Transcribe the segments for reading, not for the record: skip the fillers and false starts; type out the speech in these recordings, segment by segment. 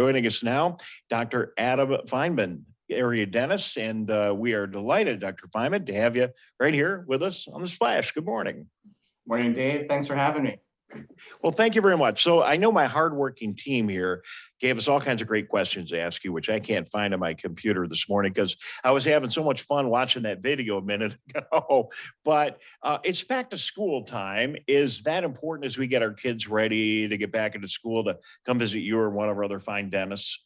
Joining us now, Dr. Adam Fienman, area dentist, and we are delighted, Dr. Fienman, to have you right here with us on The Splash. Good morning. Morning, Dave. Thanks for having me. Well, thank you very much. So I know my hardworking team here gave us all kinds of great questions to ask you, which I can't find on my computer this morning because I was having so much fun watching that video a minute ago. But it's back to school time. Is that important as we get our kids ready to get back into school to come visit you or one of our other fine dentists?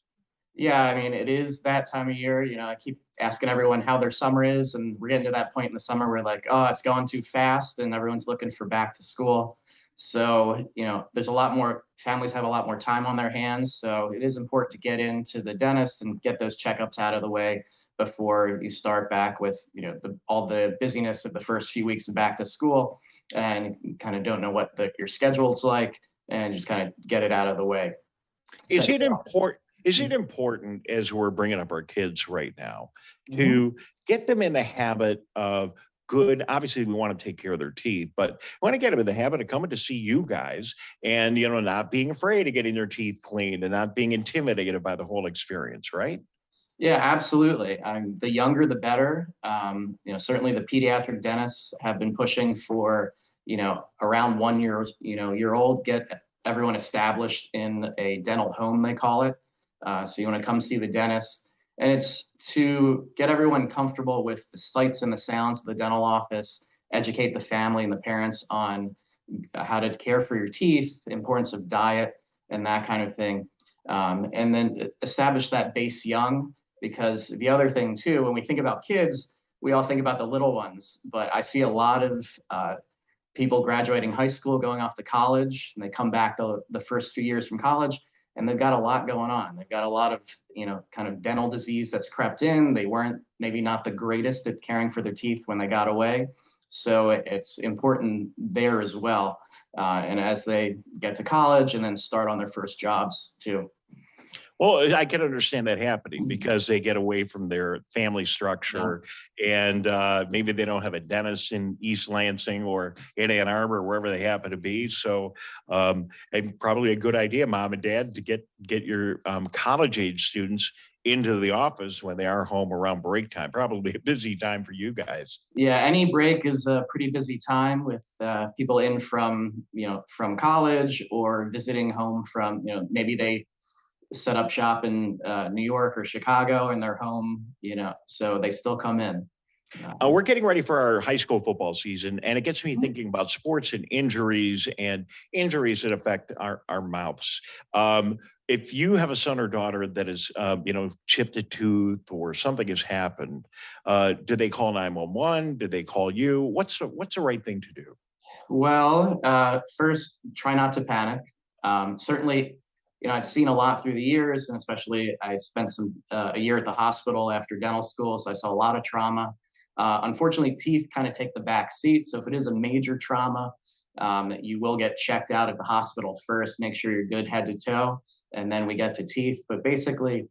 Yeah, I mean, it is that time of year. I keep asking everyone how their summer is, and we're getting to that point in the summer where like, oh, it's going too fast, and everyone's looking for back to school. So, there's a lot more families have a lot more time on their hands. So it is important to get into the dentist and get those checkups out of the way before you start back with, all the busyness of the first few weeks of back to school, and you kind of don't know what your schedule's like, and just kind of get it out of the way. Is it important? Is it important as we're bringing up our kids right now to get them in the habit of good? Obviously, we want to take care of their teeth, but we want to get them in the habit of coming to see you guys and, not being afraid of getting their teeth cleaned and not being intimidated by the whole experience, right? Yeah, absolutely. The younger, the better. Certainly the pediatric dentists have been pushing for, around 1 year, year old, get everyone established in a dental home, they call it. So you want to come see the dentist, and it's to get everyone comfortable with the sights and the sounds of the dental office, educate the family and the parents on how to care for your teeth, the importance of diet, and that kind of thing. And then establish that base young, because the other thing too, when we think about kids, we all think about the little ones, but I see a lot of people graduating high school, going off to college, and they come back the first few years from college, and they've got a lot going on. They've got a lot of, kind of dental disease that's crept in. They weren't maybe not the greatest at caring for their teeth when they got away. So it's important there as well. And as they get to college and then start on their first jobs too. Well, I can understand that happening because they get away from their family structure, and maybe they don't have a dentist in East Lansing or in Ann Arbor, wherever they happen to be. So probably a good idea, mom and dad, to get your college age students into the office when they are home around break time. Probably a busy time for you guys. Yeah, any break is a pretty busy time with people in from college or visiting home from, maybe they set up shop in New York or Chicago in their home, so they still come in. We're getting ready for our high school football season, and it gets me thinking about sports and injuries that affect our mouths. If you have a son or daughter that is, chipped a tooth or something has happened, do they call 911? Do they call you? What's the right thing to do? Well, first, try not to panic. Certainly, I've seen a lot through the years, and especially I spent a year at the hospital after dental school, so I saw a lot of trauma. Unfortunately, teeth kind of take the back seat. So if it is a major trauma, you will get checked out at the hospital first, make sure you're good head to toe, and then we get to teeth. But basically,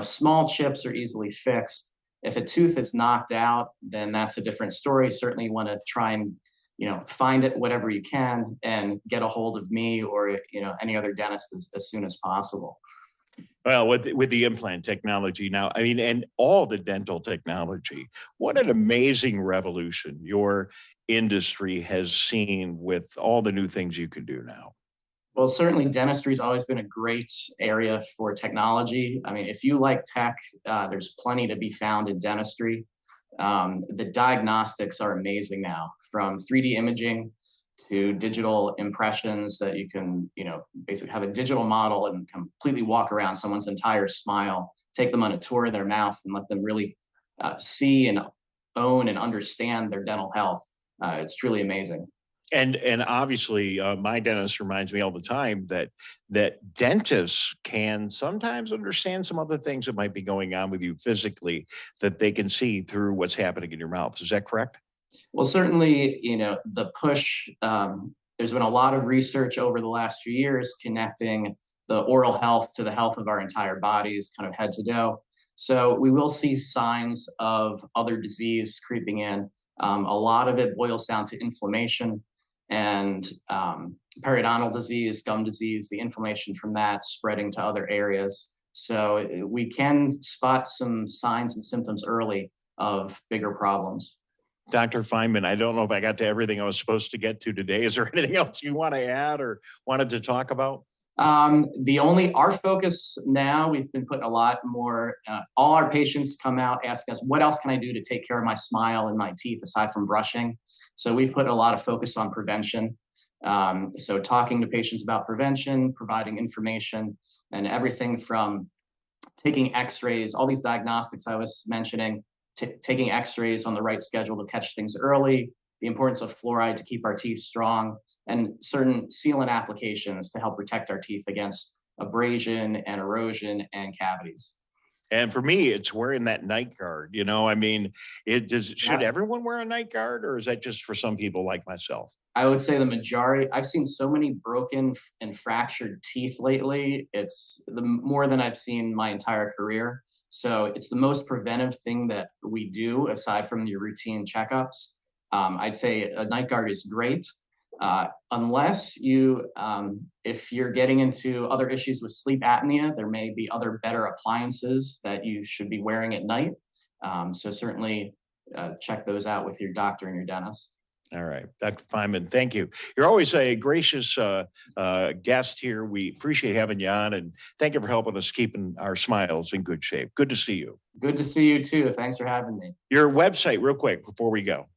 small chips are easily fixed. If a tooth is knocked out, then that's a different story. Certainly you want to try and find it whatever you can and get a hold of me or, any other dentist as soon as possible. Well, with the implant technology now, I mean, and all the dental technology, what an amazing revolution your industry has seen with all the new things you can do now. Well, certainly dentistry has always been a great area for technology. I mean, if you like tech, there's plenty to be found in dentistry. The diagnostics are amazing now, from 3D imaging to digital impressions that you can, basically have a digital model and completely walk around someone's entire smile, take them on a tour of their mouth and let them really see and own and understand their dental health. It's truly amazing. And obviously, my dentist reminds me all the time that dentists can sometimes understand some other things that might be going on with you physically that they can see through what's happening in your mouth. Is that correct? Well, certainly, the push, there's been a lot of research over the last few years connecting the oral health to the health of our entire bodies, kind of head to toe. So we will see signs of other disease creeping in. A lot of it boils down to inflammation and periodontal disease, gum disease, the inflammation from that spreading to other areas. So we can spot some signs and symptoms early of bigger problems. Dr. Fienman, I don't know if I got to everything I was supposed to get to today. Is there anything else you want to add or wanted to talk about? Our focus now, we've been putting a lot more, all our patients come out asking us, what else can I do to take care of my smile and my teeth aside from brushing? So we've put a lot of focus on prevention. So talking to patients about prevention, providing information, and everything from taking x-rays, all these diagnostics I was mentioning, taking x-rays on the right schedule to catch things early, the importance of fluoride to keep our teeth strong, and certain sealant applications to help protect our teeth against abrasion and erosion and cavities. And for me, it's wearing that night guard. You know, I mean, should everyone wear a night guard, or is that just for some people like myself? I would say the majority. I've seen so many broken and fractured teeth lately. It's more than I've seen my entire career. So it's the most preventive thing that we do aside from your routine checkups. I'd say a night guard is great. Unless if you're getting into other issues with sleep apnea, there may be other better appliances that you should be wearing at night. So certainly check those out with your doctor and your dentist. All right, Dr. Fienman, thank you. You're always a gracious guest here. We appreciate having you on, and thank you for helping us keeping our smiles in good shape. Good to see you. Good to see you too. Thanks for having me. Your website, real quick, before we go.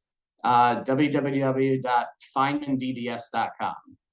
www.fienmandds.com.